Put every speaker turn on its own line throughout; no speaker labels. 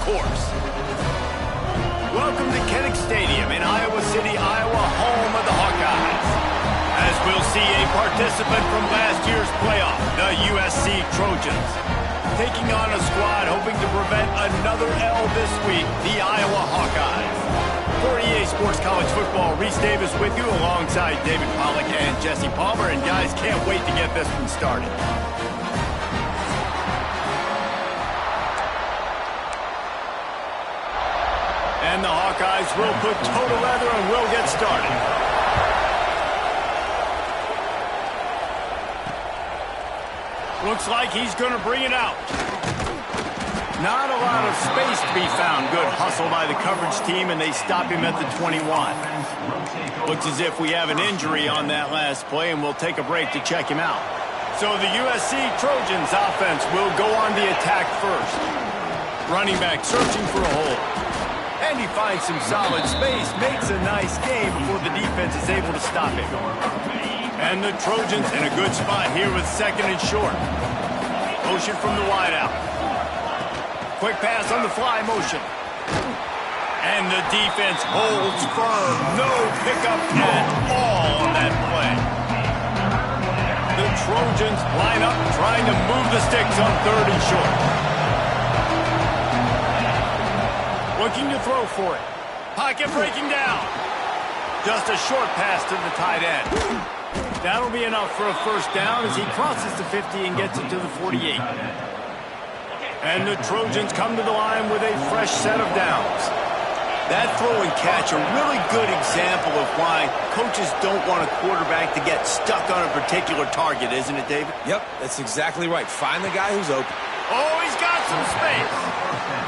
course. Welcome to Kinnick Stadium in Iowa City, Iowa, home of the Hawkeyes. As we'll see a participant from last year's playoff, the USC Trojans, taking on a squad hoping to prevent another L this week, the Iowa Hawkeyes. For EA Sports College Football, Reese Davis with you alongside David Pollack and Jesse Palmer. And guys, can't wait to get this one started. And the Hawkeyes will put total leather and will get started. Looks like he's going to bring it out. Not a lot of space to be found. Good hustle by the coverage team, and they stop him at the 21. Looks as if we have an injury on that last play, and we'll take a break to check him out. So the USC Trojans offense will go on the attack first. Running back searching for a hole. And he finds some solid space, makes a nice game before the defense is able to stop him. And the Trojans in a good spot here with second and short. Motion from the wideout. Quick pass on the fly motion. And the defense holds firm. No pickup at all on that play. The Trojans line up trying to move the sticks on third and short. Looking to throw for it. Pocket breaking down. Just a short pass to the tight end. That'll be enough for a first down as he crosses the 50 and gets it to the 48. And the Trojans come to the line with a fresh set of downs. That throw and catch a really good example of why coaches don't want a quarterback to get stuck on a particular target, isn't it, David?
Yep, that's exactly right. Find the guy who's open.
Oh, he's got some space.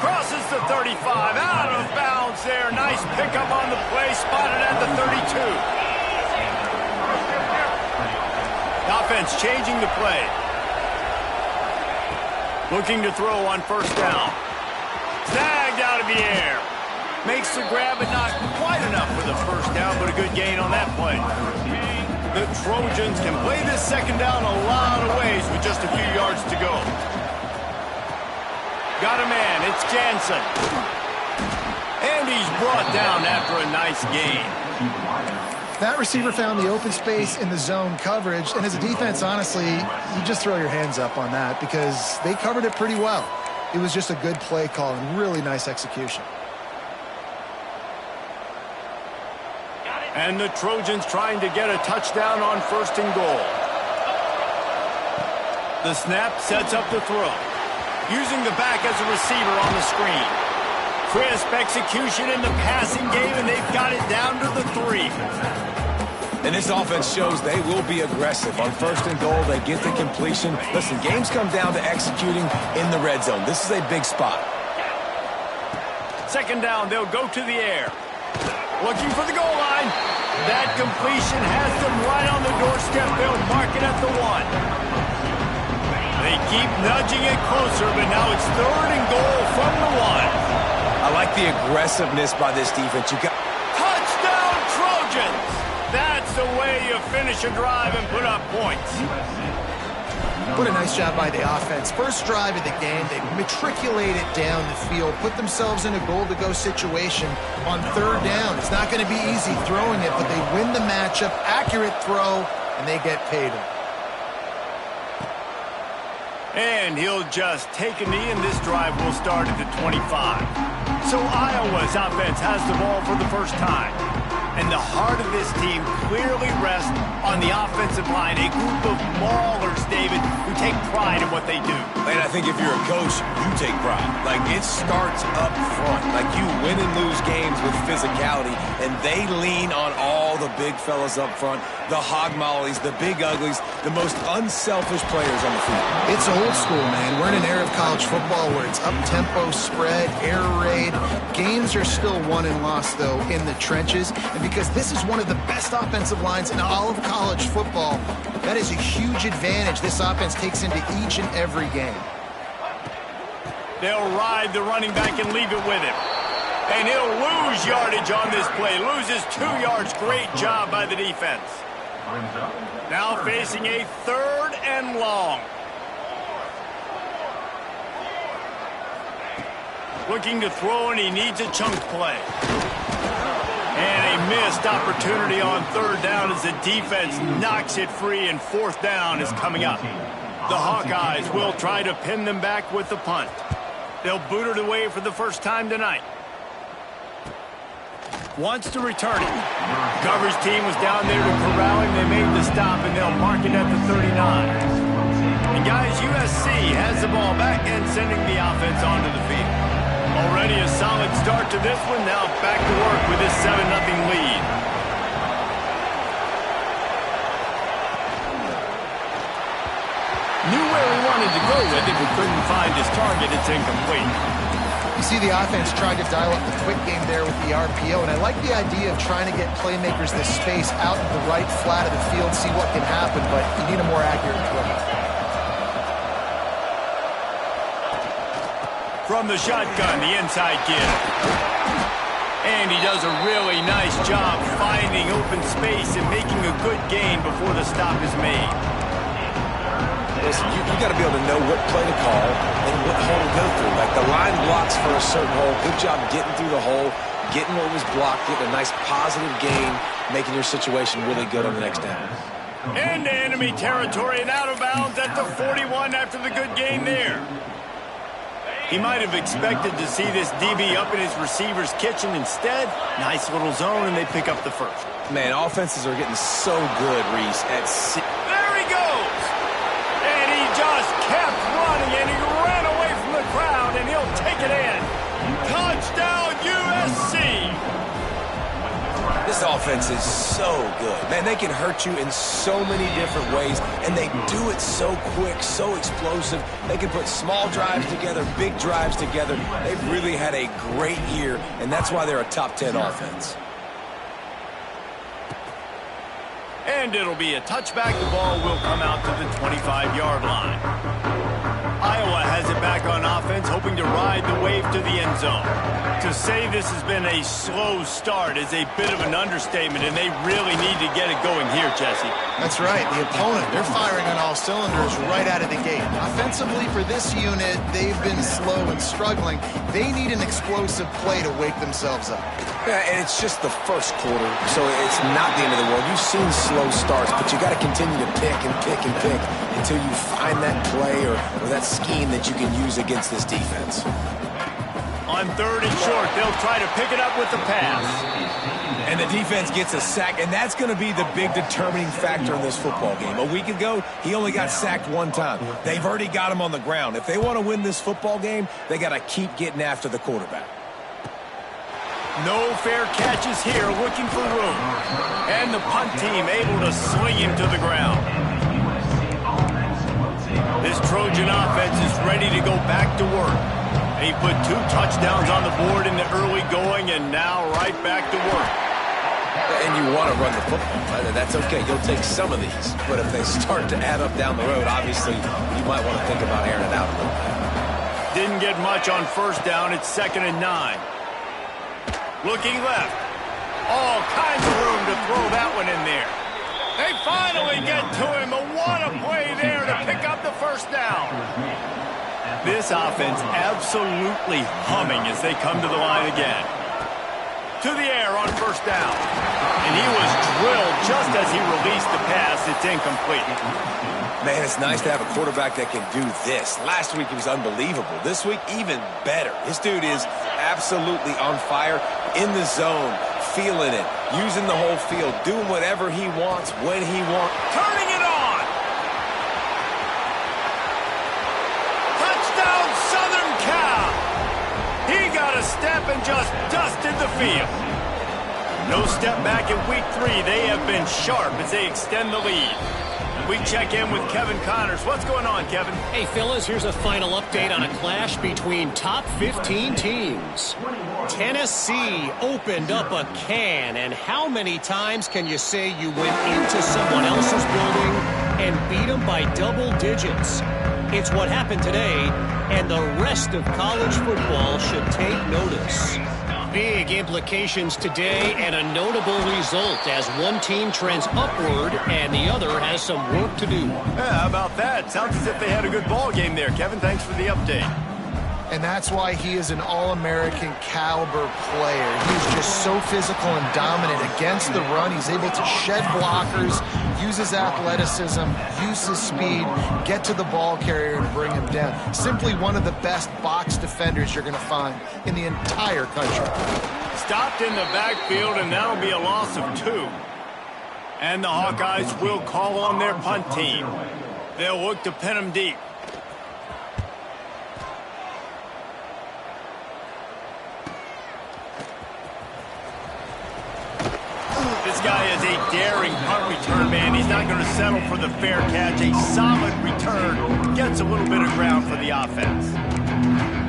Crosses the 35, out of bounds there. Nice pickup on the play, spotted at the 32. The offense changing the play. Looking to throw on first down. Snagged out of the air. Makes the grab, but not quite enough for the first down, but a good gain on that play. The Trojans can play this second down a lot of ways with just a few yards to go. Got a man, it's Jansen. And he's brought down after a nice gain.
That receiver found the open space in the zone coverage, and as a defense, honestly, you just throw your hands up on that because they covered it pretty well. It was just a good play call and really nice execution.
And the Trojans trying to get a touchdown on first and goal. The snap sets up the throw. Using the back as a receiver on the screen. Crisp execution in the passing game, and they've got it down to the 3.
And this offense shows they will be aggressive. On first and goal, they get the completion. Listen, games come down to executing in the red zone. This is a big spot.
Second down, they'll go to the air. Looking for the goal line. That completion has them right on the doorstep. They'll mark it at the 1. They keep nudging it closer, but now it's third and goal from the 1.
I like the aggressiveness by this defense. You got
touchdown Trojans. That's the way you finish a drive and put up points.
What a nice job by the offense. First drive of the game, they matriculated down the field, put themselves in a goal-to-go situation on third down. It's not going to be easy throwing it, but they win the matchup, accurate throw, and they get paid.
And he'll just take a knee, and this drive will start at the 25. So Iowa's offense has the ball for the first time. And the heart of this team clearly rests on the offensive line, a group of maulers, David, who take pride in what they do.
And I think if you're a coach, you take pride. Like, it starts up front. Like, you win and lose games with physicality, and they lean on all the big fellas up front, the hog mollies, the big uglies, the most unselfish players on the field.
It's old school, man. We're in an era of college football where it's up-tempo, spread, air raid. Games are still won and lost, though, in the trenches. And because this is one of the best offensive lines in all of college football, that is a huge advantage this offense takes into each and every game.
They'll ride the running back and leave it with him. And he'll lose yardage on this play. Loses 2 yards. Great job by the defense. Now facing a third and long. Looking to throw, and he needs a chunk play. And a missed opportunity on third down as the defense knocks it free, and fourth down is coming up. The Hawkeyes will try to pin them back with the punt. They'll boot it away for the first time tonight. Wants to return it. Coverage team was down there to corral him. They made the stop, and they'll mark it at the 39. And guys, USC has the ball back and sending the offense onto the field. Already a solid start to this one. Now back to work with this 7-0 lead. Knew where he wanted to go with it, but couldn't find his target. It's incomplete.
You see the offense tried to dial up the quick game there with the RPO, and I like the idea of trying to get playmakers this space out in the right flat of the field, see what can happen, but you need a more accurate throw.
From the shotgun, the inside give. And he does a really nice job finding open space and making a good gain before the stop is made.
Listen, you got to be able to know what play to call and what hole to go through. Like the line blocks for a certain hole. Good job getting through the hole, getting what was blocked, getting a nice positive gain, making your situation really good on the next down.
Into enemy territory and out of bounds at the 41 after the good gain there. He might have expected to see this DB up in his receiver's kitchen. Instead, nice little zone, and they pick up the first.
Man, offenses are getting so good, Reese.
There he goes! And he just kept running, and he ran away from the crowd, and he'll take it in. Touchdown, USC!
This offense is so good. Man, they can hurt you in so many different ways, and they do it so quick, so explosive. They can put small drives together, big drives together. They've really had a great year, and that's why they're a top 10 offense.
And it'll be a touchback. The ball will come out to the 25-yard line. Iowa has it back on offense, hoping to ride the wave to the end zone. To say this has been a slow start is a bit of an understatement, and they really need to get it going here, Jesse.
That's right. The opponent, they're firing on all cylinders right out of the gate. Offensively, for this unit, they've been slow and struggling. They need an explosive play to wake themselves up.
Yeah, and it's just the first quarter, so it's not the end of the world. You've seen slow starts, but you got to continue to pick and pick and pick until you find that play or that scheme that you can use against this defense.
On third and short, they'll try to pick it up with the pass.
And the defense gets a sack, and that's going to be the big determining factor in this football game. A week ago, he only got sacked one time. They've already got him on the ground. If they want to win this football game, they got to keep getting after the quarterback.
No fair catches here, looking for room. And the punt team able to sling him to the ground. This Trojan offense is ready to go back to work. He put 2 touchdowns on the board in the early going, and now right back to work.
And you want to run the football, right? That's okay. You'll take some of these. But if they start to add up down the road, obviously, you might want to think about airing it out a little bit.
Didn't get much on first down. It's 2nd and 9. Looking left. All kinds of room to throw that one in there. They finally get to him. What a play there to pick up the first down. This offense absolutely humming as they come to the line again. To the air on first down. And he was drilled just as he released the pass. It's incomplete.
Man, it's nice to have a quarterback that can do this. Last week, he was unbelievable. This week, even better. This dude is absolutely on fire, in the zone, feeling it, using the whole field, doing whatever he wants, when he wants.
Turning it on! Touchdown, Southern Cal! He got a step and just dusted the field. No step back in week 3. They have been sharp as they extend the lead. We check in with Kevin Connors. What's going on, Kevin?
Hey, fellas, here's a final update on a clash between top 15 teams. Tennessee opened up a can, and how many times can you say you went into someone else's building and beat them by double digits? It's what happened today, and the rest of college football should take notice. Big implications today and a notable result as one team trends upward and the other has some work to do.
Yeah, how about that? Sounds as if they had a good ball game there. Kevin, thanks for the update.
And that's why he is an All-American caliber player. He's just so physical and dominant against the run. He's able to shed blockers, use his athleticism, use his speed, get to the ball carrier and bring him down. Simply one of the best box defenders you're going to find in the entire country.
Stopped in the backfield, and that'll be a loss of 2. And the Hawkeyes will call on their punt team. They'll look to pin him deep. This guy is a daring punt return man. He's not going to settle for the fair catch. A solid return gets a little bit of ground for the offense.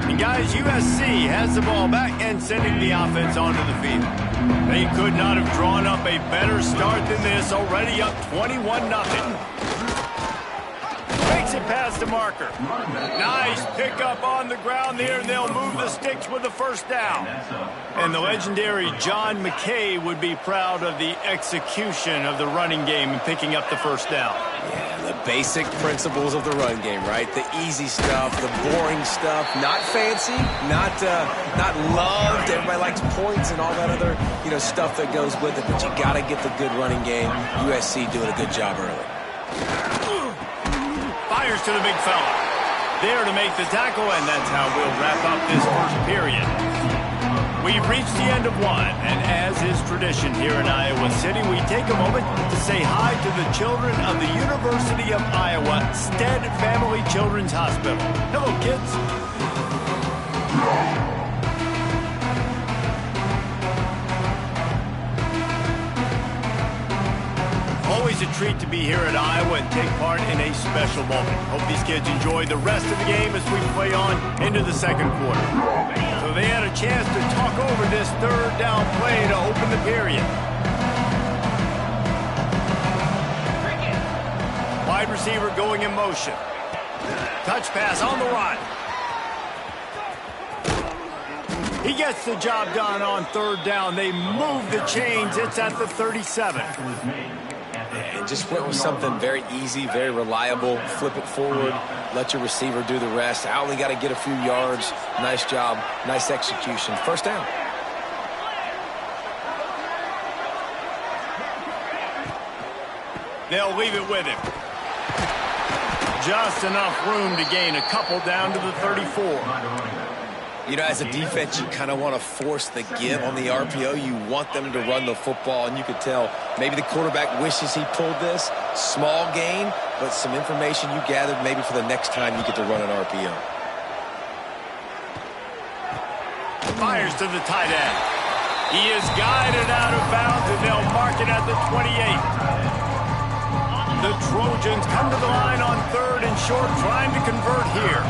And guys, USC has the ball back and sending the offense onto the field. They could not have drawn up a better start than this. Already up 21-0. Makes it past the marker. Nice pickup on the ground there. They'll move the sticks with the first down. And the legendary John McKay would be proud of the execution of the running game and picking up the first down.
Yeah, the basic principles of the run game, right? The easy stuff, the boring stuff, not fancy, not loved. Everybody likes points and all that other, stuff that goes with it. But you got to get the good running game. USC doing a good job early.
Fires to the big fella. There to make the tackle, and that's how we'll wrap up this first period. We've reached the end of one, and as is tradition here in Iowa City, we take a moment to say hi to the children of the University of Iowa Stead Family Children's Hospital. Hello, kids. Always a treat to be here at Iowa and take part in a special moment. Hope these kids enjoy the rest of the game as we play on into the second quarter. So they had a chance to talk over this third down play to open the period. Wide receiver going in motion. Touch pass on the run. He gets the job done on third down. They move the chains. It's at the 37.
And just went with something very easy, very reliable. Flip it forward, let your receiver do the rest. I only got to get a few yards. Nice job, nice execution. First down.
They'll leave it with him. Just enough room to gain a couple down to the 34.
As a defense, you kind of want to force the give on the RPO. You want them to run the football, and you could tell maybe the quarterback wishes he pulled this. Small gain, but some information you gathered maybe for the next time you get to run an RPO.
Fires to the tight end. He is guided out of bounds, and they'll mark it at the 28. The Trojans come to the line on third and short, trying to convert here.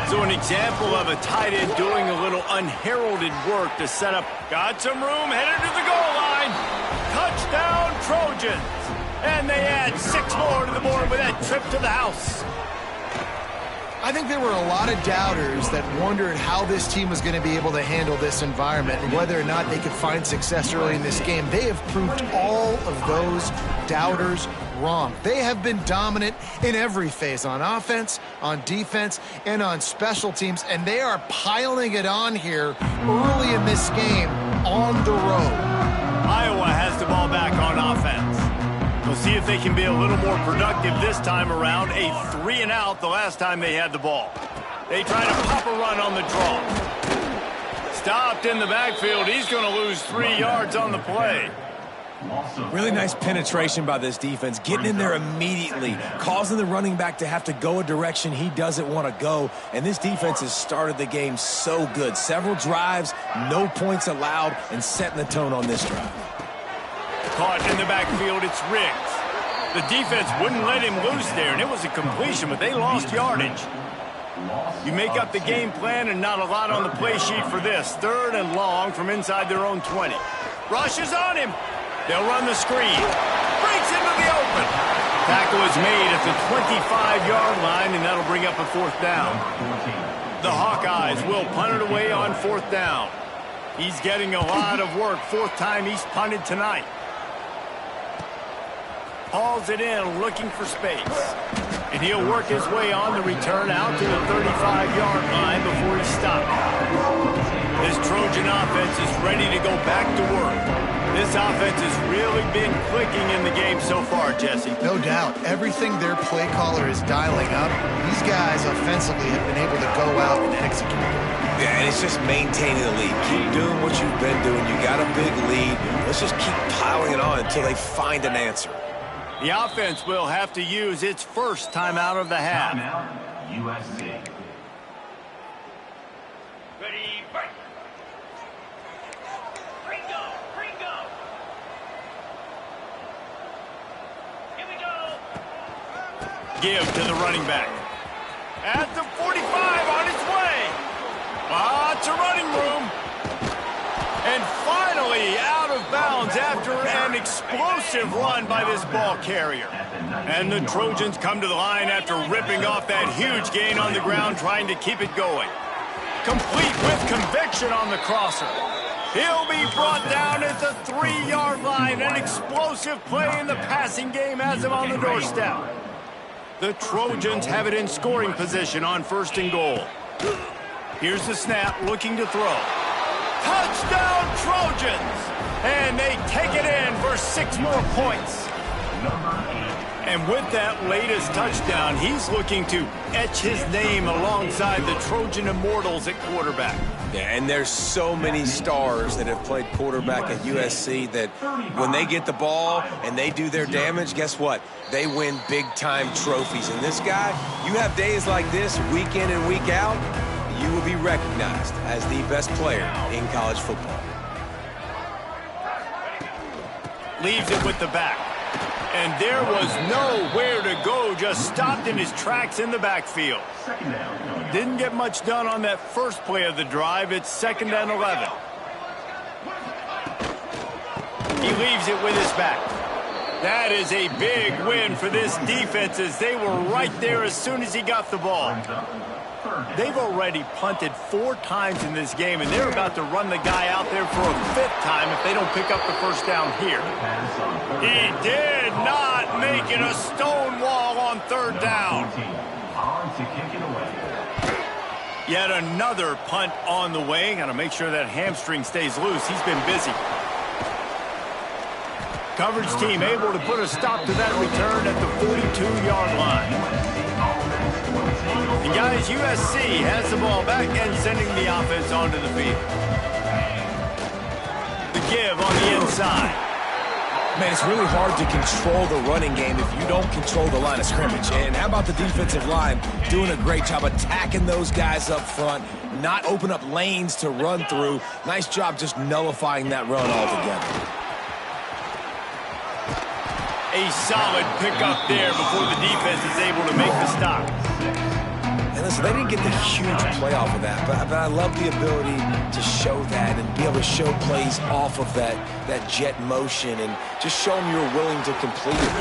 So an example of a tight end doing a little unheralded work to set up. Got some room, headed to the goal line. Touchdown, Trojans. And they add 6 more to the board with that trip to the house.
I think there were a lot of doubters that wondered how this team was going to be able to handle this environment and whether or not they could find success early in this game. They have proved all of those doubters wrong. They have been dominant in every phase, on offense, on defense, and on special teams, and they are piling it on here early in this game on the road.
Iowa has the ball back on offense. We'll see if they can be a little more productive this time around. A 3-and-out the last time they had the ball. They try to pop a run on the draw. Stopped in the backfield. He's going to lose 3 yards on the play.
Really nice penetration by this defense, getting in there immediately, causing the running back to have to go a direction he doesn't want to go. And this defense has started the game so good. Several drives, no points allowed, and setting the tone on this drive.
Caught in the backfield, it's Riggs. The defense wouldn't let him loose there, and it was a completion, but they lost yardage. You make up the game plan and not a lot on the play sheet for this. 3rd and long from inside their own 20. Rushes on him. They'll run the screen. Breaks into the open. Tackle is made at the 25-yard line, and that'll bring up a 4th down. The Hawkeyes will punt it away on 4th down. He's getting a lot of work. 4th time he's punted tonight. hauls it in, looking for space. And he'll work his way on the return out to the 35-yard line before he stops. This Trojan offense is ready to go back to work. This offense has really been clicking in the game so far, Jesse.
No doubt. Everything their play caller is dialing up, these guys offensively have been able to go out and execute.
Yeah, and it's just maintaining the lead. Keep doing what you've been doing. You got a big lead. Let's just keep piling it on until they find an answer.
The offense will have to use its first timeout of the half.
Timeout, USC.
Ready, break. Ringo, Ringo. Here we go.
Give to the running back. At the 45, on its way. Lots of running room. And finally out of bounds after an explosive run by this ball carrier. And the Trojans come to the line after ripping off that huge gain on the ground, trying to keep it going. Complete with conviction on the crosser. He'll be brought down at the 3-yard line. An explosive play in the passing game has him on the doorstep. The Trojans have it in scoring position on 1st and goal. Here's the snap, looking to throw. Touchdown, Trojans! And they take it in for 6 more points. And with that latest touchdown, he's looking to etch his name alongside the Trojan Immortals at quarterback.
Yeah, and there's so many stars that have played quarterback at USC that when they get the ball and they do their damage, guess what? They win big-time trophies. And this guy, you have days like this, week in and week out, you will be recognized as the best player in college football.
Leaves it with the back. And there was nowhere to go, just stopped in his tracks in the backfield. Didn't get much done on that first play of the drive. It's 2nd and 11. He leaves it with his back. That is a big win for this defense as they were right there as soon as he got the ball. They've already punted 4 times in this game, and they're about to run the guy out there for a 5th time if they don't pick up the first down here. He did not make it a stone wall on 3rd down. Yet another punt on the way. Got to make sure that hamstring stays loose. He's been busy. Coverage team able to put a stop to that return at the 42-yard line. And guys, USC has the ball back and sending the offense onto the field. The give on the inside.
Man, it's really hard to control the running game if you don't control the line of scrimmage. And how about the defensive line doing a great job attacking those guys up front, not open up lanes to run through. Nice job just nullifying that run altogether.
A solid pickup there before the defense is able to make the stop.
And listen, they didn't get the huge play off of that, but I love the ability to show that and be able to show plays off of that jet motion and just show them you're willing to complete it.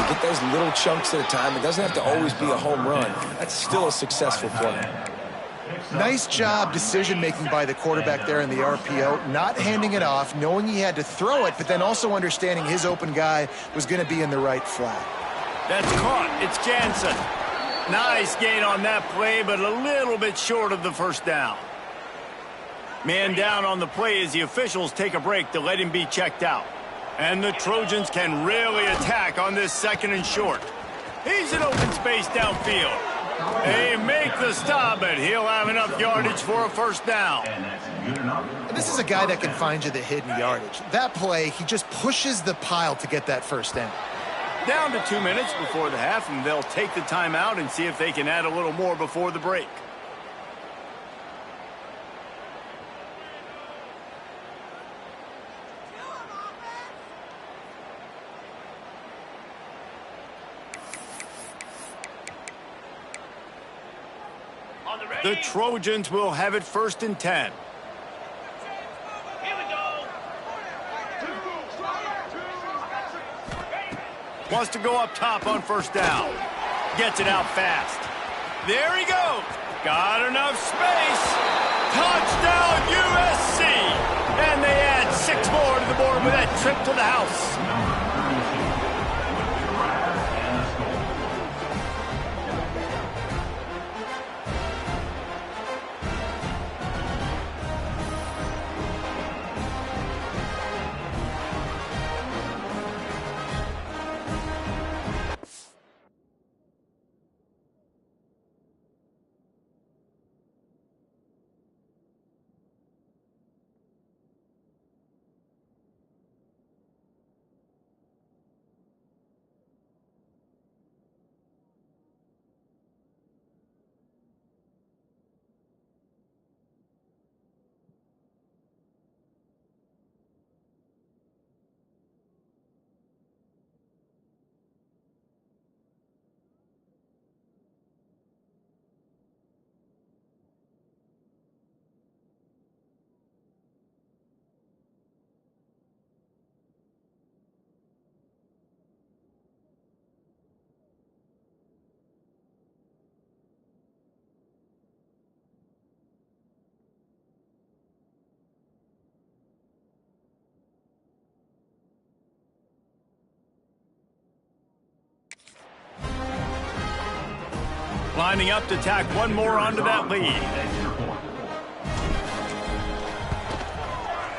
Get those little chunks at a time. It doesn't have to always be a home run. That's still a successful play.
Nice job decision-making by the quarterback there in the RPO, not handing it off, knowing he had to throw it, but then also understanding his open guy was going to be in the right flat.
That's caught. It's Jansen. Nice gain on that play, but a little bit short of the first down. Man down on the play as the officials take a break to let him be checked out. And the Trojans can really attack on this 2nd and short. He's in open space downfield. They make the stop, but he'll have enough yardage for a first down.
And this is a guy that can find you the hidden yardage. That play, he just pushes the pile to get that first down.
Down to 2 minutes before the half, and they'll take the timeout and see if they can add a little more before the break. The Trojans will have it 1st and 10.
Here we go.
Wants to go up top on first down. Gets it out fast. There he goes. Got enough space. Touchdown USC. And they add 6 more to the board with that trip to the house. Lining up to tack one more onto that lead.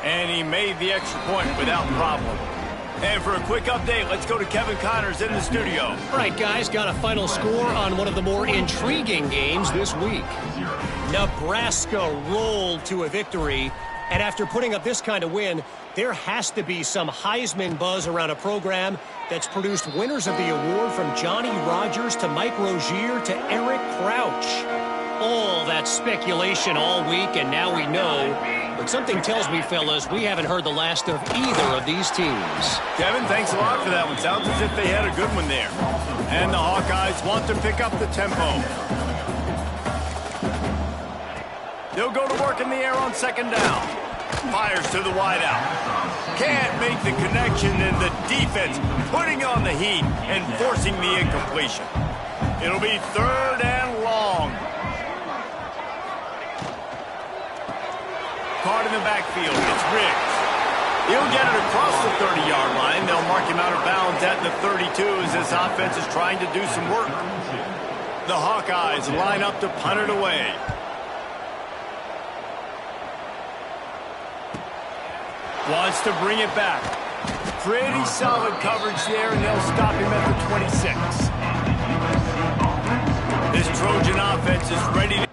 And he made the extra point without problem. And for a quick update, let's go to Kevin Connors in the studio.
All right, guys, got a final score on one of the more intriguing games this week. Nebraska rolled to a victory, and after putting up this kind of win, there has to be some Heisman buzz around a program that's produced winners of the award from Johnny Rodgers to Mike Rozier to Eric Crouch. All that speculation all week, and now we know. But something tells me, fellas, we haven't heard the last of either of these teams.
Kevin, thanks a lot for that one. Sounds as if they had a good one there. And the Hawkeyes want to pick up the tempo. They'll go to work in the air on second down. Fires to the wideout. Can't make the connection, and the defense putting on the heat and forcing the incompletion. It'll be third and long. Caught in the backfield. It's Riggs. He'll get it across the 30-yard line. They'll mark him out of bounds at the 32 as this offense is trying to do some work. The Hawkeyes line up to punt it away. Wants to bring it back. Pretty solid coverage there, and they'll stop him at the 26. This Trojan offense is ready to...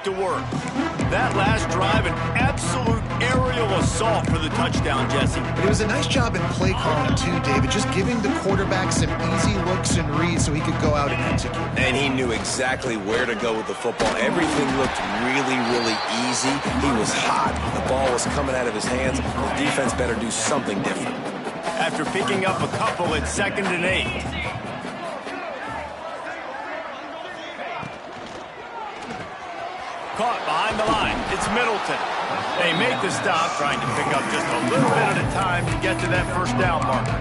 to work. That last drive, an absolute aerial assault for the touchdown, Jesse.
But it was a nice job in play calling, too, David, just giving the quarterback some easy looks and reads so he could go out and execute.
And he knew exactly where to go with the football. Everything looked really, really easy. He was hot. The ball was coming out of his hands. The defense better do something different.
After picking up a couple at 2nd and 8. Caught behind the line. It's Middleton. They make the stop, trying to pick up just a little bit at a time to get to that first down marker.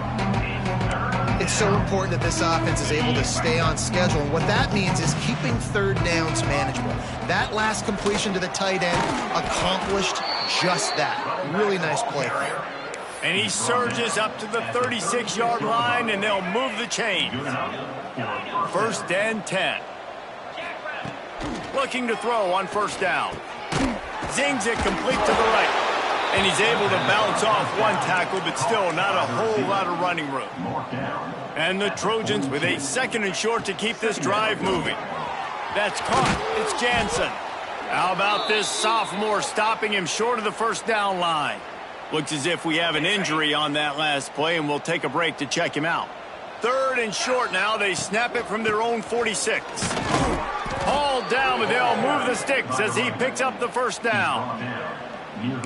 It's so important that this offense is able to stay on schedule, and what that means is keeping third downs manageable. That last completion to the tight end accomplished just that. Really nice play there.
And he surges up to the 36-yard line, and they'll move the chains. 1st and 10. Looking to throw on first down. Zings it complete to the right. And he's able to bounce off one tackle, but still not a whole lot of running room. And the Trojans with a 2nd and short to keep this drive moving. That's caught. It's Jansen. How about this sophomore stopping him short of the first down line? Looks as if we have an injury on that last play, and we'll take a break to check him out. 3rd and short now. They snap it from their own 46. Hauled down, but they'll move the sticks as he picks up the first down.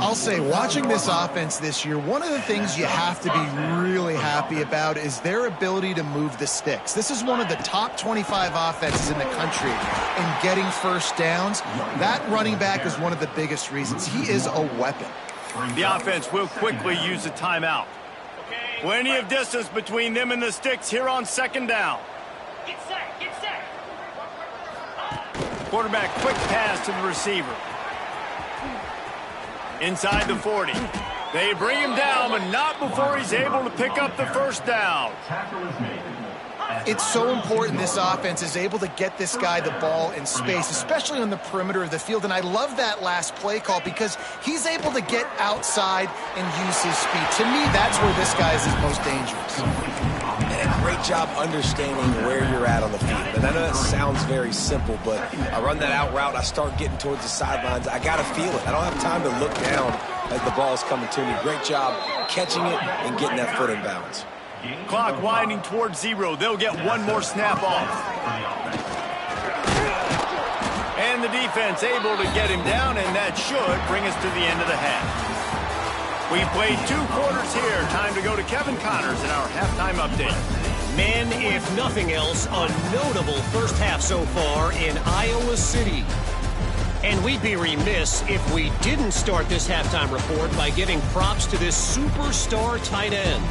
I'll say, watching this offense this year, one of the things you have to be really happy about is their ability to move the sticks. This is one of the top 25 offenses in the country in getting first downs. That running back is one of the biggest reasons. He is a weapon.
The offense will quickly use a timeout. Plenty of distance between them and the sticks here on 2nd down.
Get set, get set.
Quarterback quick pass to the receiver. Inside the 40. They bring him down, but not before he's able to pick up the first down.
It's so important this offense is able to get this guy the ball in space, especially on the perimeter of the field. And I love that last play call because he's able to get outside and use his speed. To me, that's where this guy is his most dangerous.
And a great job understanding where you're at on the field. And I know that sounds very simple, but I run that out route, I start getting towards the sidelines. I got to feel it. I don't have time to look down as the ball's coming to me. Great job catching it and getting that foot in bounds.
Clock winding towards 0. They'll get one more snap off. defense able to get him down, and that should bring us to the end of the half. We played 2 quarters here. Time to go to Kevin Connors in our halftime update.
Men, if nothing else, a notable first half so far in Iowa City. And we'd be remiss if we didn't start this halftime report by giving props to this superstar tight end.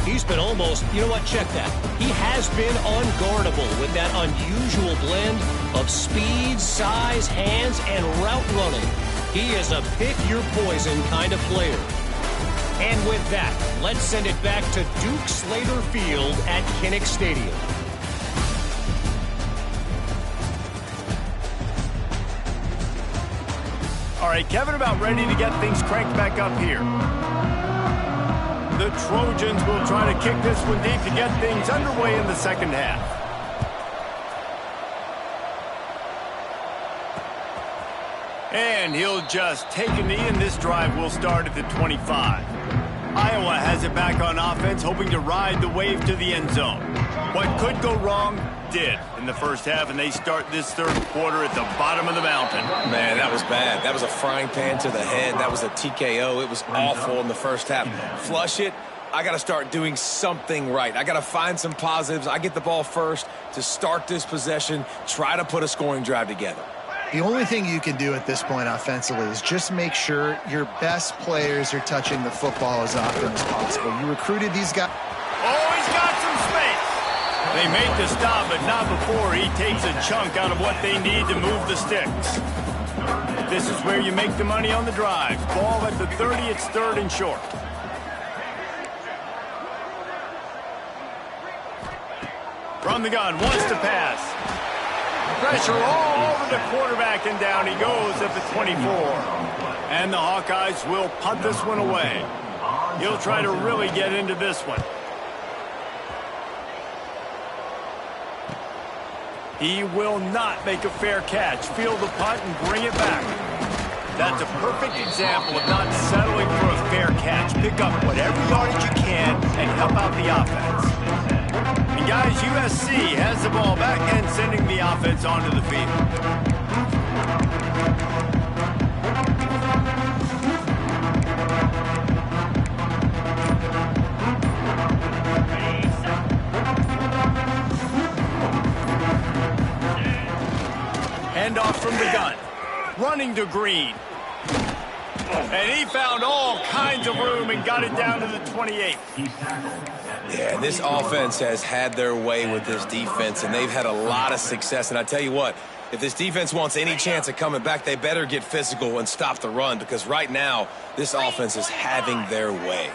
He's been almost, you know what, check that. He has been unguardable with that unusual blend of speed, size, hands, and route running. He is a pick-your-poison kind of player. And with that, let's send it back to Duke Slater Field at Kinnick Stadium.
All right, Kevin about ready to get things cranked back up here. The Trojans will try to kick this one deep to get things underway in the second half. And he'll just take a knee, and this drive will start at the 25. Iowa has it back on offense, hoping to ride the wave to the end zone. What could go wrong did in the first half, and they start this third quarter at the bottom of the mountain.
Man, that was bad. That was a frying pan to the head. That was a TKO. It was awful in the first half. Flush it. I got to start doing something right. I got to find some positives. I get the ball first to start this possession, try to put a scoring drive together.
The only thing you can do at this point offensively is just make sure your best players are touching the football as often as possible. You recruited these guys.
Oh, he's got some space. They make the stop, but not before he takes a chunk out of what they need to move the sticks. This is where you make the money on the drive. Ball at the 30, it's 3rd and short. From the gun, wants to pass. Pressure all over the quarterback, and down he goes at the 24. And the Hawkeyes will punt this one away. He'll try to really get into this one. He will not make a fair catch. Field the punt and bring it back. That's a perfect example of not settling for a fair catch. Pick up whatever yardage you can and help out the offense. And guys, USC has the ball back and sending the offense onto the field. Handoff from the gun. Running to Green. And he found all kinds of room and got it down to the 28.
Yeah, this offense has had their way with this defense, and they've had a lot of success. And I tell you what, if this defense wants any chance of coming back, they better get physical and stop the run, because right now, this offense is having their way.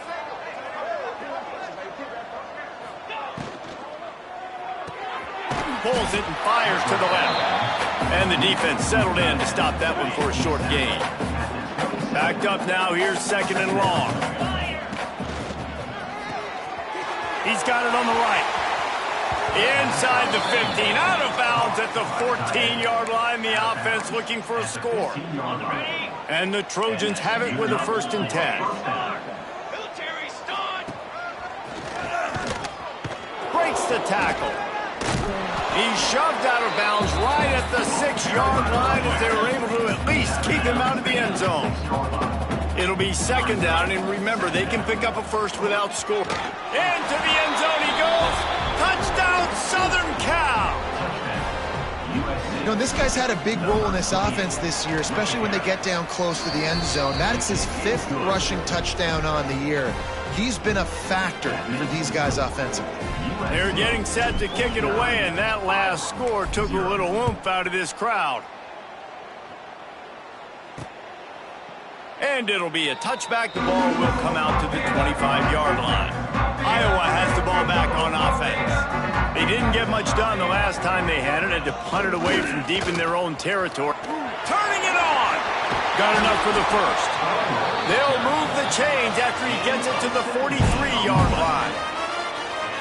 Pulls it and fires to the left. And the defense settled in to stop that one for a short gain. Backed up now, here's 2nd and long. He's got it on the right. Inside the 15, out of bounds at the 14-yard line. The offense looking for a score. And the Trojans have it with a 1st and 10. Breaks the tackle. He's shoved out of bounds right at the 6-yard line as they were able to at least keep him out of the end zone. It'll be 2nd down, and remember, they can pick up a first without scoring. Into the end zone he goes. Touchdown, Southern Cal.
You know, this guy's had a big role in this offense this year, especially when they get down close to the end zone. That's his 5th rushing touchdown on the year. He's been a factor for these guys offensively.
They're getting set to kick it away, and that last score took a little oomph out of this crowd. And it'll be a touchback. The ball will come out to the 25-yard line. Iowa has the ball back on offense. They didn't get much done the last time they had it. Had to punt it away from deep in their own territory. Turning it on. Got enough for the first. They'll move the chains after he gets it to the 43-yard line.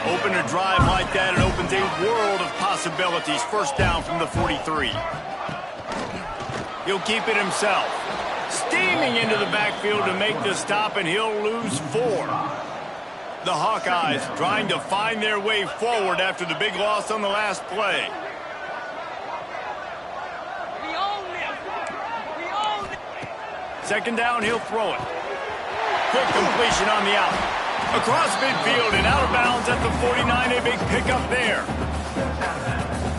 Open a drive like that, it opens a world of possibilities. 1st down from the 43. He'll keep it himself. Steaming into the backfield to make the stop, and he'll lose 4. The Hawkeyes trying to find their way forward after the big loss on the last play. Second down, he'll throw it. Quick completion on the out. Across midfield and out of bounds at the 49. A big pickup there.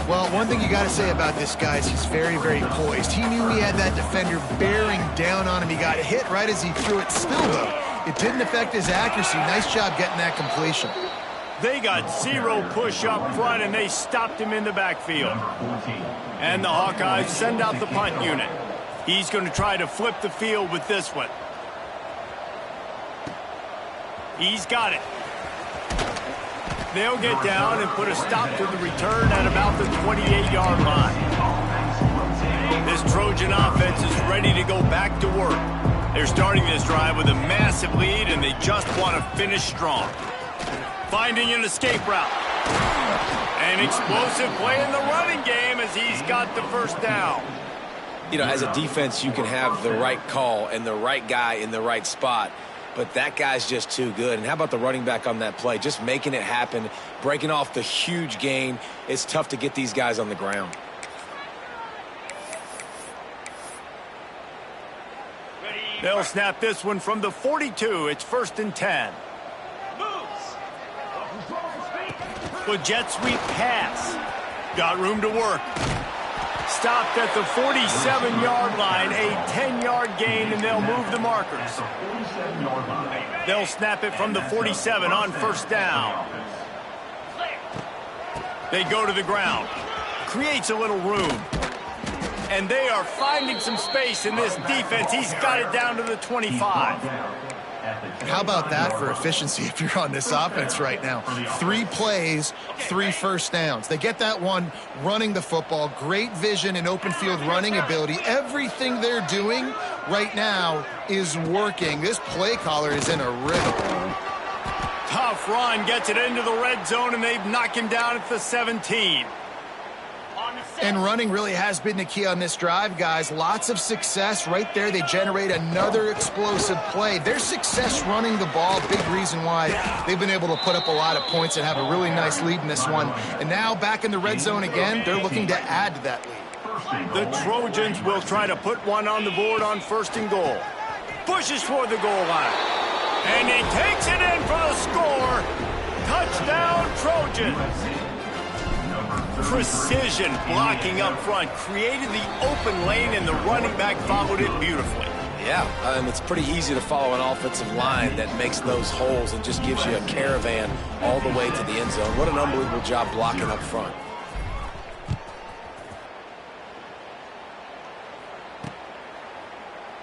Well, one thing you got to say about this guy is he's very, very poised. He knew he had that defender bearing down on him. He got hit right as he threw it. Still, though, it didn't affect his accuracy. Nice job getting that completion.
They got zero push up front, and they stopped him in the backfield. And the Hawkeyes send out the punt unit. He's going to try to flip the field with this one. He's got it. They'll get down and put a stop to the return at about the 28-yard line. This Trojan offense is ready to go back to work. They're starting this drive with a massive lead, and they just want to finish strong. Finding an escape route. An explosive play in the running game as he's got the first down.
You know, as a defense, you can have the right call and the right guy in the right spot, but that guy's just too good. And how about the running back on that play? Just making it happen, breaking off the huge gain. It's tough to get these guys on the ground.
They'll snap this one from the 42. It's 1st and 10. The jet sweep pass. Got room to work. Stopped at the 47-yard line, a 10-yard gain, and they'll move the markers. They'll snap it from the 47 on 1st down. They go to the ground. Creates a little room. And they are finding some space in this defense. He's got it down to the 25.
How about that for efficiency if you're on this offense right now? 3 plays, 3 first downs. They get that one running the football. Great vision and open field running ability. Everything they're doing right now is working. This play caller is in a rhythm.
Tough run, gets it into the red zone, and they've knocked him down at the 17.
And running really has been the key on this drive, guys. Lots of success right there. They generate another explosive play. Their success running the ball, big reason why they've been able to put up a lot of points and have a really nice lead in this one. And now back in the red zone again, they're looking to add to that lead.
The Trojans will try to put one on the board on 1st and goal. Pushes toward the goal line. And he takes it in for the score. Touchdown, Trojans. Precision blocking up front created the open lane, and the running back followed it beautifully.
Yeah, and it's pretty easy to follow an offensive line that makes those holes and just gives you a caravan all the way to the end zone. What an unbelievable job blocking up front.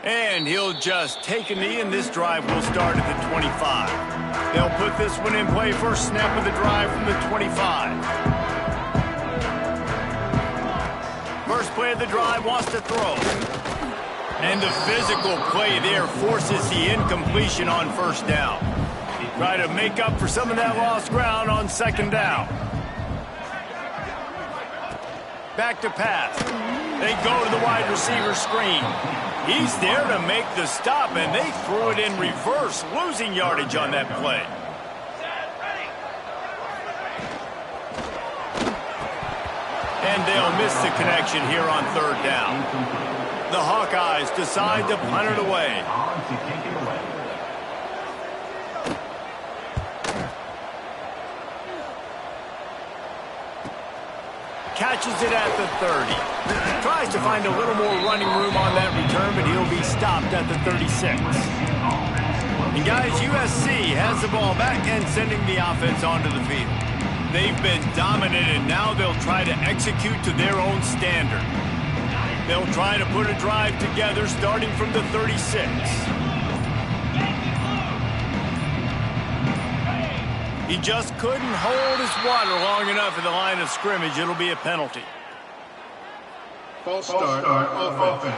And he'll just take a knee, and this drive will start at the 25. They'll put this one in play. First snap of the drive from the 25. First play of the drive, wants to throw. And the physical play there forces the incompletion on 1st down. Try to make up for some of that lost ground on 2nd down. Back to pass. They go to the wide receiver screen. He's there to make the stop, and they threw it in reverse, losing yardage on that play. And they'll miss the connection here on 3rd down. The Hawkeyes decide to punt it away. Catches it at the 30. Tries to find a little more running room on that return, but he'll be stopped at the 36. And guys, USC has the ball back and sending the offense onto the field. They've been dominant, and now they'll try to execute to their own standard. They'll try to put a drive together starting from the 36. He just couldn't hold his water long enough in the line of scrimmage. It'll be a penalty.
False start offense.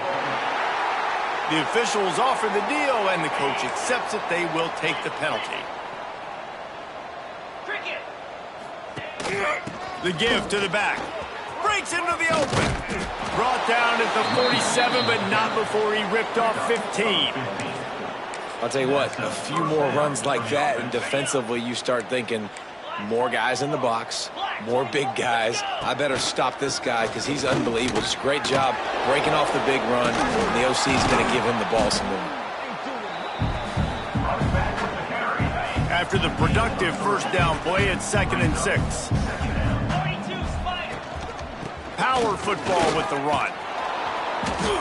The officials offer the deal, and the coach accepts it. They will take the penalty. The give to the back. Breaks into the open. Brought down at the 47, but not before he ripped off 15.
I'll tell you what, a few more runs like that, and defensively you start thinking, More guys in the box, more big guys. I better stop this guy because he's unbelievable. Just a great job breaking off the big run. And the OC is going to give him the ball some more.
After the productive first down play, it's 2nd and 6. Power football with the run.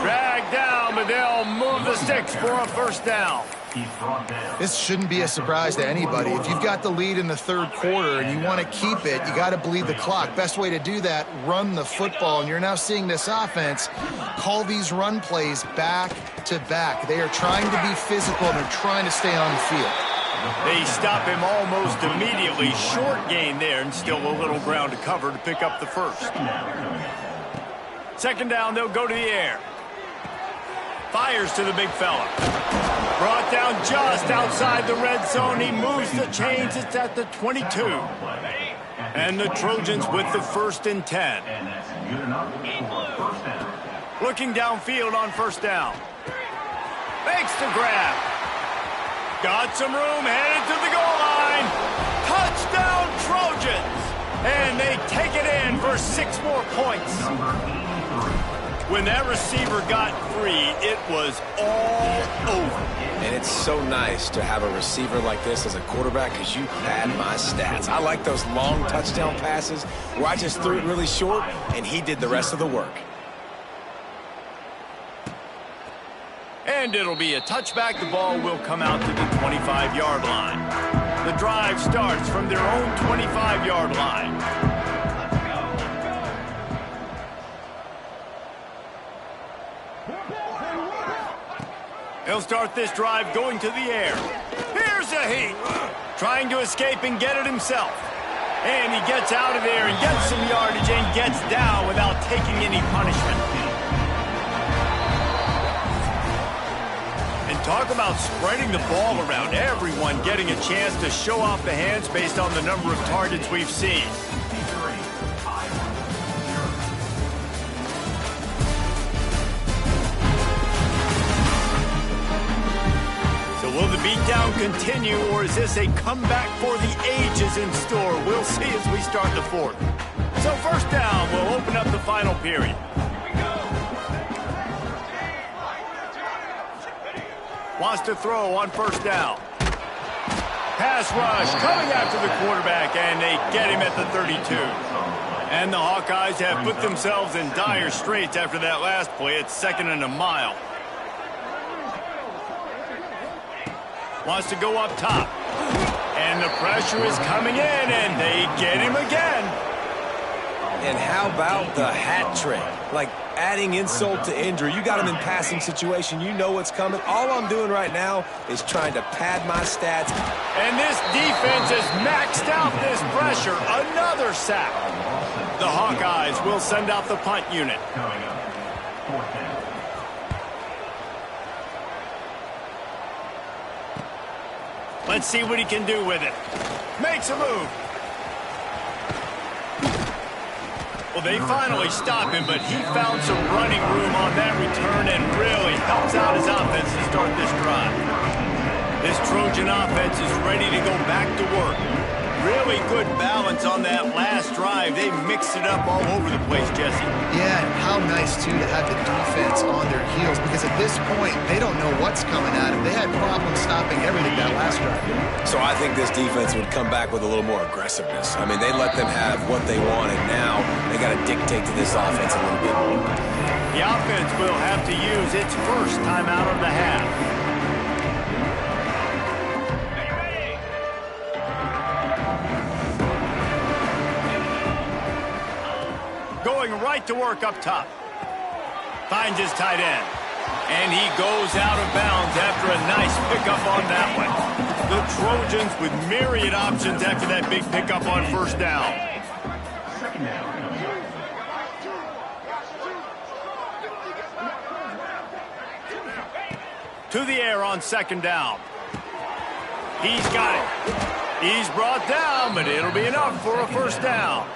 Dragged down, but they'll move the sticks for a first down.
This shouldn't be a surprise to anybody. If you've got the lead in the third quarter and you want to keep it, you got to bleed the clock. Best way to do that, run the football. And you're now seeing this offense call these run plays back to back. They are trying to be physical and they're trying to stay on the field.
They stop him almost immediately. Short gain there and still a little ground to cover to pick up the first. 2nd down, they'll go to the air. Fires to the big fella. Brought down just outside the red zone. He moves the chains. It's at the 22. And the Trojans with the 1st and 10. Looking downfield on first down. Makes the grab. Got some room, headed to the goal line. Touchdown Trojans. And they take it in for 6 more points. When that receiver got free, it was all over.
And it's so nice to have a receiver like this as a quarterback because you pad my stats. I like those long touchdown passes where I just threw it really short and he did the rest of the work.
And it'll be a touchback. The ball will come out to the 25-yard line. The drive starts from their own 25-yard line. He'll start this drive going to the air. Here's a heat. Trying to escape and get it himself. And he gets out of there and gets some yardage and gets down without taking any punishment. And talk about spreading the ball around. Everyone getting a chance to show off the hands based on the number of targets we've seen. Will the beatdown continue, or is this a comeback for the ages in store? We'll see as we start the 4th. So 1st down will open up the final period. Wants to throw on 1st down. Pass rush coming after the quarterback, and they get him at the 32. And the Hawkeyes have put themselves in dire straits after that last play. It's 2nd and a mile. Wants to go up top. And the pressure is coming in, and they get him again.
And how about the hat trick? Like adding insult to injury. You got him in passing situation. You know what's coming. All I'm doing right now is trying to pad my stats.
And this defense has maxed out this pressure. Another sack. The Hawkeyes will send out the punt unit. Let's see what he can do with it. Makes a move. Well, they finally stop him, but he found some running room on that return and really helps out his offense to start this drive. This Trojan offense is ready to go back to work. Really good balance on that last drive. They mixed it up all over the place, Jesse.
Yeah, and how nice, too, to have the defense on their heels, because at this point, they don't know what's coming at them. They had problems stopping everything that last drive.
So I think this defense would come back with a little more aggressiveness. I mean, they let them have what they want, and now they got to dictate to this offense a little bit more.
The offense will have to use its first time out of the half. Going right to work up top. Finds his tight end. And he goes out of bounds after a nice pickup on that one. The Trojans with myriad options after that big pickup on 1st down. To the air on 2nd down. He's got it. He's brought down, but it'll be enough for a 1st down.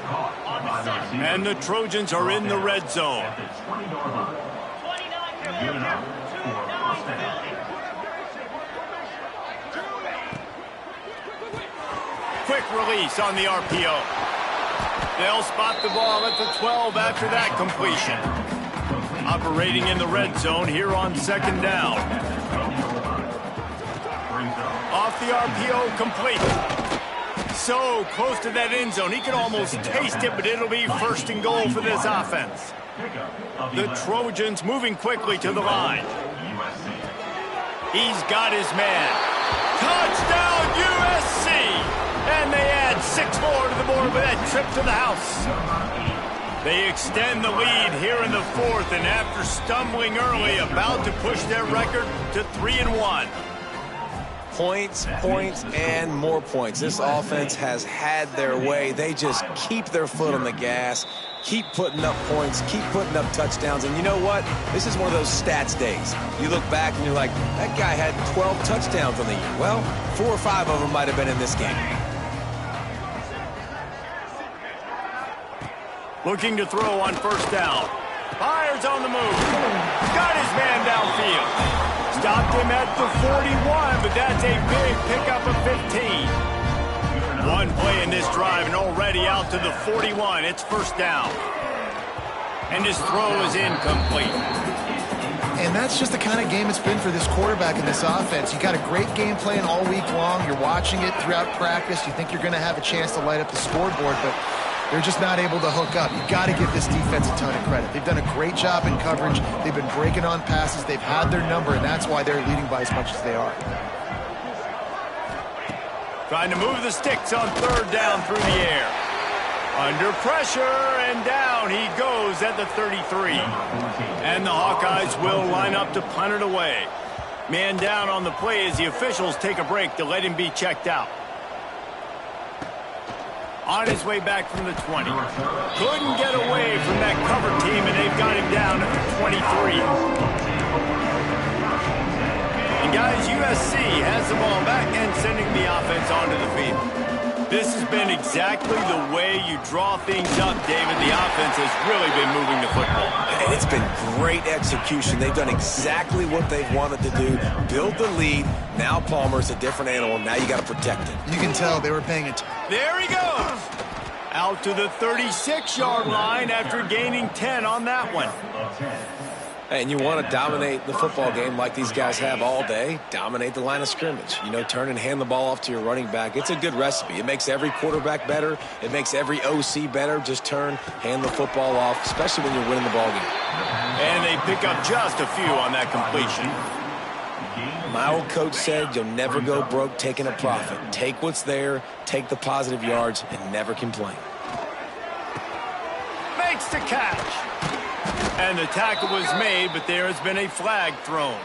And the Trojans are in the red zone. quick release on the RPO. They'll spot the ball at the 12 after that completion. Operating in the red zone here on second down. Off the RPO, complete. So close to that end zone. He could almost taste it, but it'll be first and goal for this offense. The Trojans moving quickly to the line. He's got his man. Touchdown, USC! And they add 6 more to the board with that trip to the house. They extend the lead here in the fourth, and after stumbling early, about to push their record to 3-1.
Points, points, and more points. This offense has had their way. They just keep their foot on the gas, keep putting up points, keep putting up touchdowns. And you know what? This is one of those stats days. You look back and you're like, that guy had 12 touchdowns on the year. Well, 4 or 5 of them might have been in this game.
Looking to throw on first down. Fires on the move. Got his man downfield. Stopped him at the 41, but that's a big pickup of 15. One play in this drive and already out to the 41. It's first down. And his throw is incomplete.
And that's just the kind of game it's been for this quarterback in this offense. You got a great game plan all week long. You're watching it throughout practice. You think you're going to have a chance to light up the scoreboard, but they're just not able to hook up. You've got to give this defense a ton of credit. They've done a great job in coverage. They've been breaking on passes. They've had their number, and that's why they're leading by as much as they are.
Trying to move the sticks on third down through the air. Under pressure, and down he goes at the 33. And the Hawkeyes will line up to punt it away. Man down on the play as the officials take a break to let him be checked out. On his way back from the 20. Couldn't get away from that cover team, and they've got him down at the 23. And guys, USC has the ball back and sending the offense onto the field. This has been exactly the way you draw things up, David. The offense has really been moving the football.
And it's been great execution. They've done exactly what they've wanted to do. Build the lead. Now Palmer's a different animal. Now you got to protect it.
You can tell they were paying attention.
There he goes. Out to the 36-yard line after gaining 10 on that one.
And you want to dominate the football game like these guys have all day. Dominate the line of scrimmage. You know, turn and hand the ball off to your running back. It's a good recipe. It makes every quarterback better. It makes every OC better. Just turn, hand the football off, especially when you're winning the ball game.
And they pick up just a few on that completion.
My old coach said you'll never go broke taking a profit. Take what's there, take the positive yards, and never complain.
Makes the catch. And the tackle was made, but there has been a flag thrown.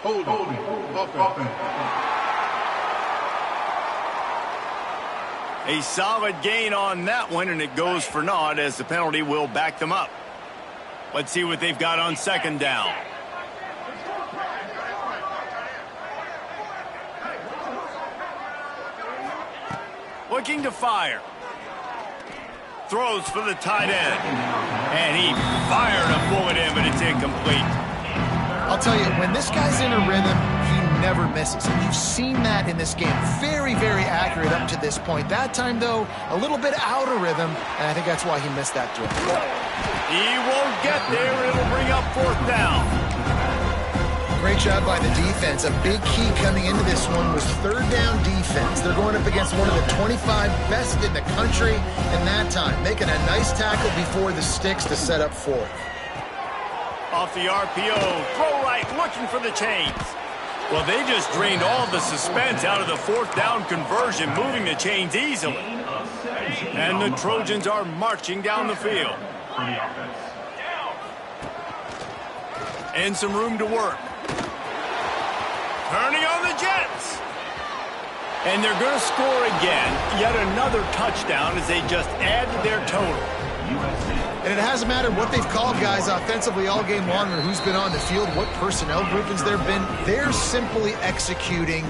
Holding. Offense.
A solid gain on that one, and it goes for naught as the penalty will back them up. Let's see what they've got on second down. Looking to fire. Throws for the tight end. And he fired a bullet in, but it's incomplete.
I'll tell you, when this guy's in a rhythm, he never misses. And you've seen that in this game. Very, very accurate up to this point. That time, though, a little bit out of rhythm, and I think that's why he missed that throw.
He won't get there. It'll bring up fourth down.
Great job by the defense. A big key coming into this one was third down defense. They're going up against one of the 25 best in the country in that time, making a nice tackle before the sticks to set up fourth.
Off the RPO, throw right, looking for the chains. Well, they just drained all the suspense out of the fourth down conversion, moving the chains easily. And the Trojans are marching down the field. And some room to work. Turning on the Jets. And they're going to score again. Yet another touchdown as they just added their total.
And it hasn't mattered what they've called guys offensively all game long or who's been on the field, what personnel groupings there have been. They're simply executing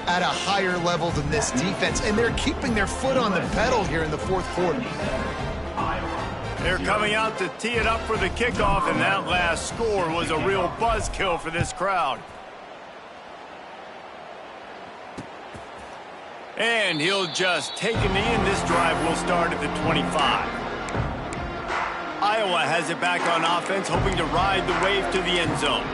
at a higher level than this defense, and they're keeping their foot on the pedal here in the fourth quarter.
They're coming out to tee it up for the kickoff, and that last score was a real buzzkill for this crowd. And he'll just take a knee, and this drive will start at the 25. Iowa has it back on offense, hoping to ride the wave to the end zone.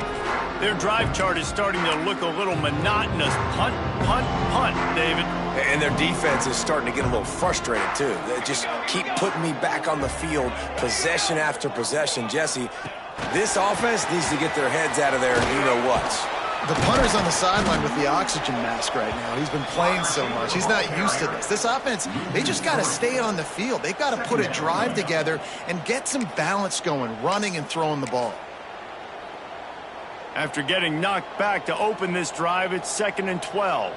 Their drive chart is starting to look a little monotonous. Punt, punt, punt, David.
And their defense is starting to get a little frustrated, too. They just keep putting me back on the field, possession after possession. Jesse, this offense needs to get their heads out of there and you-know-what.
The punter's on the sideline with the oxygen mask right now. He's been playing so much. He's not used to this. This offense, they just got to stay on the field. They've got to put a drive together and get some balance going, running and throwing the ball.
After getting knocked back to open this drive, it's 2nd and 12.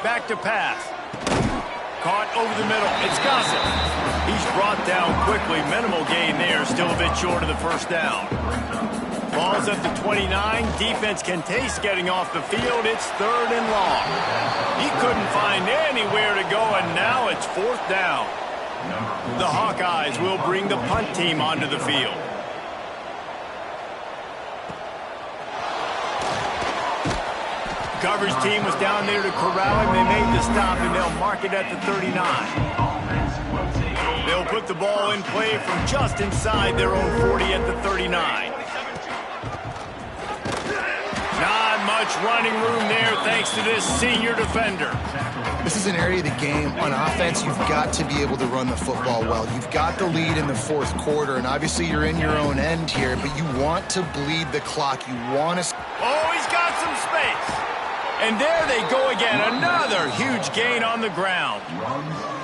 Back to pass. Caught over the middle. It's Gossett. He's brought down quickly. Minimal gain there. Still a bit short of the first down. Ball's at the 29. Defense can taste getting off the field. It's 3rd and long. He couldn't find anywhere to go, and now it's 4th down. The Hawkeyes will bring the punt team onto the field. Coverage team was down there to corral him. They made the stop, and they'll mark it at the 39. They'll put the ball in play from just inside their own 40 at the 39. Not much running room there thanks to this senior defender.
This is an area of the game on offense you've got to be able to run the football well. You've got the lead in the 4th quarter, and obviously you're in your own end here, but you want to bleed the clock. You want to...
Oh, he's got some space. And there they go again. Another huge gain on the ground.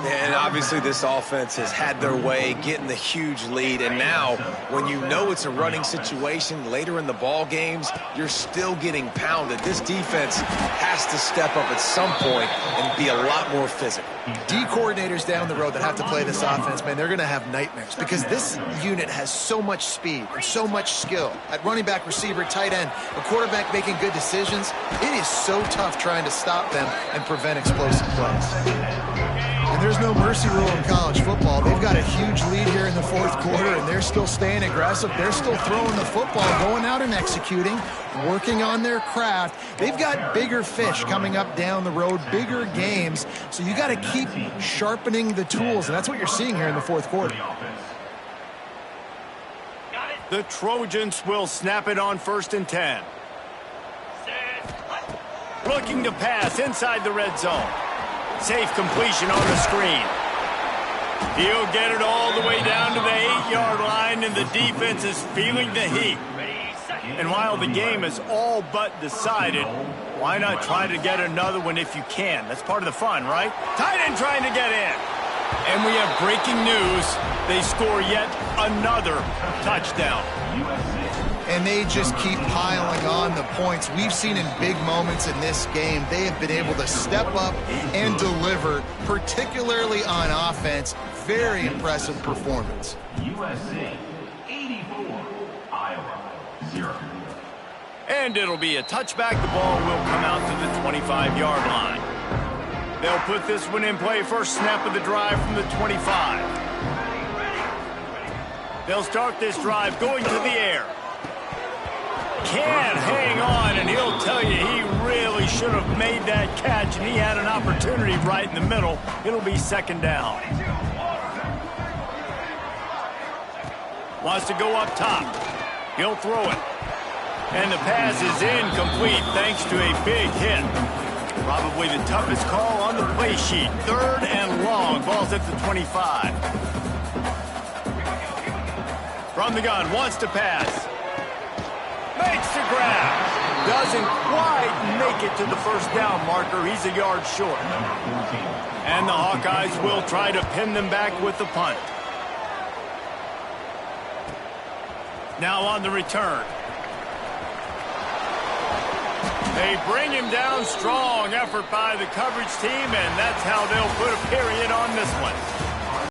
And obviously this offense has had their way getting the huge lead. And now, when you know it's a running situation later in the ball games, you're still getting pounded. This defense has to step up at some point and be a lot more physical.
D coordinators down the road that have to play this offense, man, they're going to have nightmares because this unit has so much speed and so much skill. At running back, receiver, tight end, a quarterback making good decisions, it is so tough trying to stop them and prevent explosive plays. And there's no mercy rule in college football. They've got a huge lead here in the 4th quarter, and they're still staying aggressive. They're still throwing the football, going out and executing, working on their craft. They've got bigger fish coming up down the road, bigger games. So you got to keep sharpening the tools, and that's what you're seeing here in the 4th quarter.
The Trojans will snap it on 1st and 10. Looking to pass inside the red zone. Safe completion on the screen. He'll get it all the way down to the 8-yard line, and the defense is feeling the heat. And while the game is all but decided, why not try to get another one if you can? That's part of the fun, right? Tight end trying to get in. And we have breaking news. They score yet another touchdown.
And they just keep piling on the points. We've seen in big moments in this game, they have been able to step up and deliver, particularly on offense. Very impressive performance.
USC 84, Iowa 0.
And it'll be a touchback. The ball will come out to the 25-yard line. They'll put this one in play. First snap of the drive from the 25. They'll start this drive going to the air. Can't hang on, and he'll tell you he really should have made that catch, and he had an opportunity right in the middle. It'll be 2nd down. Wants to go up top. He'll throw it. And the pass is incomplete thanks to a big hit. Probably the toughest call on the play sheet. 3rd and long. Ball's at the 25. From the gun, wants to pass. Makes the grab. Doesn't quite make it to the first down marker. He's a yard short. And the Hawkeyes will try to pin them back with the punt. Now on the return. They bring him down. Strong effort by the coverage team, and that's how they'll put a period on this one.